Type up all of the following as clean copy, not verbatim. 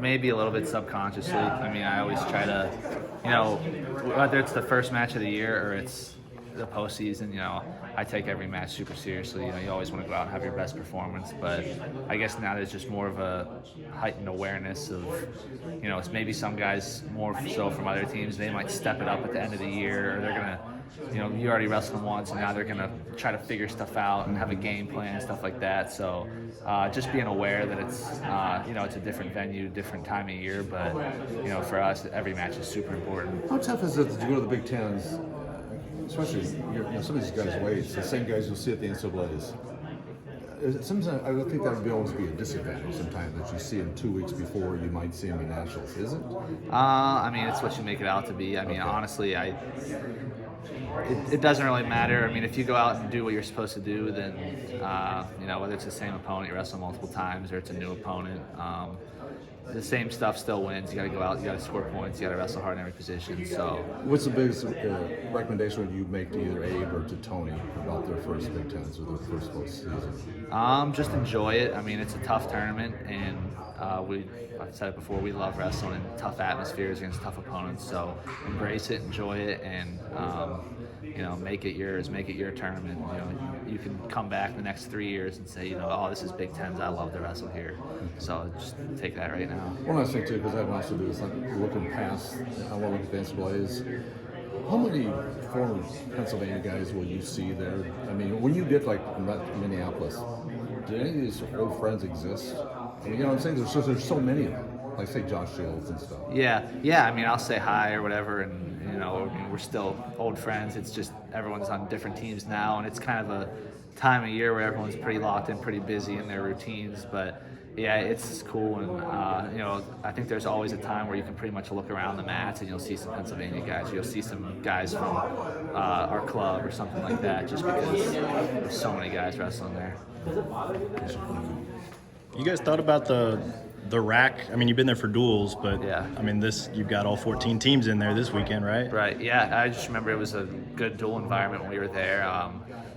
maybe a little bit subconsciously. I mean, I always try to, whether it's the first match of the year or it's the postseason, I take every match super seriously. You always want to go out and have your best performance. But I guess now there's just more of a heightened awareness of, it's maybe some guys more so from other teams, they might step it up at the end of the year, or they're going to, you already wrestled them once, and now they're going to try to figure stuff out and have a game plan and stuff like that. So just being aware that it's, it's a different venue, different time of year. But, for us, every match is super important. How tough is it to go to the Big Tens, especially some of these guys' weights, the same guys you'll see at the NCAAs? Sometimes I would think that would always be a disadvantage sometimes that you see them 2 weeks before you might see them in nationals, is it? I mean, it's what you make it out to be. I mean, honestly, it doesn't really matter. I mean, if you go out and do what you're supposed to do, then, whether it's the same opponent you wrestle multiple times or it's a new opponent, the same stuff still wins. You got to go out, you got to score points, you got to wrestle hard in every position. So, what's the biggest recommendation you make to either Abe or to Tony about their first Big Tens or their first postseason? Just enjoy it. I mean, it's a tough tournament, and I've said it before, we love wrestling in tough atmospheres against tough opponents. So embrace it, enjoy it, and make it yours, make it your tournament. You can come back the next 3 years and say, oh, this is Big Tens, I love to wrestle here. So just take that right now. One last thing too, because I have also do is like looking past, I want to look at the NCAAs. How many former Pennsylvania guys will you see there? I mean, when you get like Minneapolis, do any of these old friends exist? I mean, what I'm saying? There's so many of them. Like say Josh Shields and stuff. Yeah. I mean, I'll say hi or whatever, and we're still old friends. It's just everyone's on different teams now, and it's kind of a time of year where everyone's pretty locked in, pretty busy in their routines. But yeah, it's cool, and I think there's always a time where you can pretty much look around the mats and you'll see some Pennsylvania guys. You'll see some guys from our club or something like that, just because there's so many guys wrestling there. You guys thought about the rack? I mean, you've been there for duels, but yeah. I mean, you've got all 14 teams in there this weekend, right? Right. Yeah. I just remember it was a good duel environment when we were there.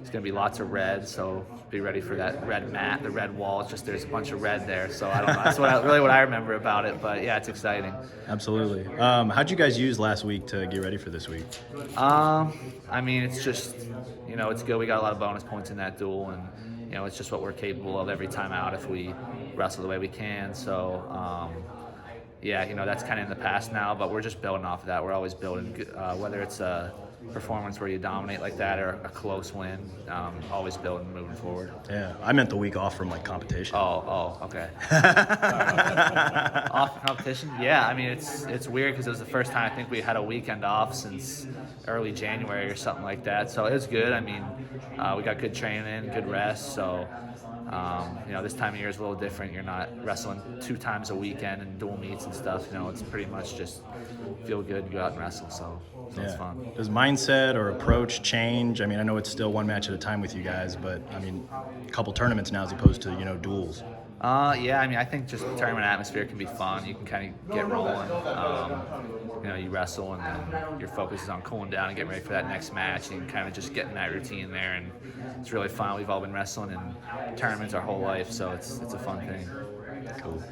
It's going to be lots of red, so be ready for that red mat, the red wall. It's just there's a bunch of red there, so I don't know. That's really what I remember about it. But yeah, it's exciting. Absolutely. How'd you guys use last week to get ready for this week? I mean, it's just it's good. We got a lot of bonus points in that duel, and it's just what we're capable of every time out if we wrestle the way we can. So that's kind of in the past now, but we're just building off of that. We're always building, whether it's a performance where you dominate like that or a close win, always building moving forward. Yeah, I meant the week off from like competition. Oh, okay. Off from competition? Yeah, I mean, it's weird because it was the first time I think we had a weekend off since early January or something like that. So it was good. I mean, we got good training, good rest. So, this time of year is a little different. You're not wrestling 2 times a weekend and dual meets and stuff. It's pretty much just feel good and go out and wrestle. So it's fun. Does mindset or approach change? I mean, I know it's still one match at a time with you guys, but I mean, a couple tournaments now as opposed to, duels. Yeah, I mean, I think just the tournament atmosphere can be fun. You can kind of get rolling. You wrestle, and then your focus is on cooling down and getting ready for that next match. And you can kind of just get in that routine there, and it's really fun. We've all been wrestling in tournaments our whole life, so it's a fun thing. Cool.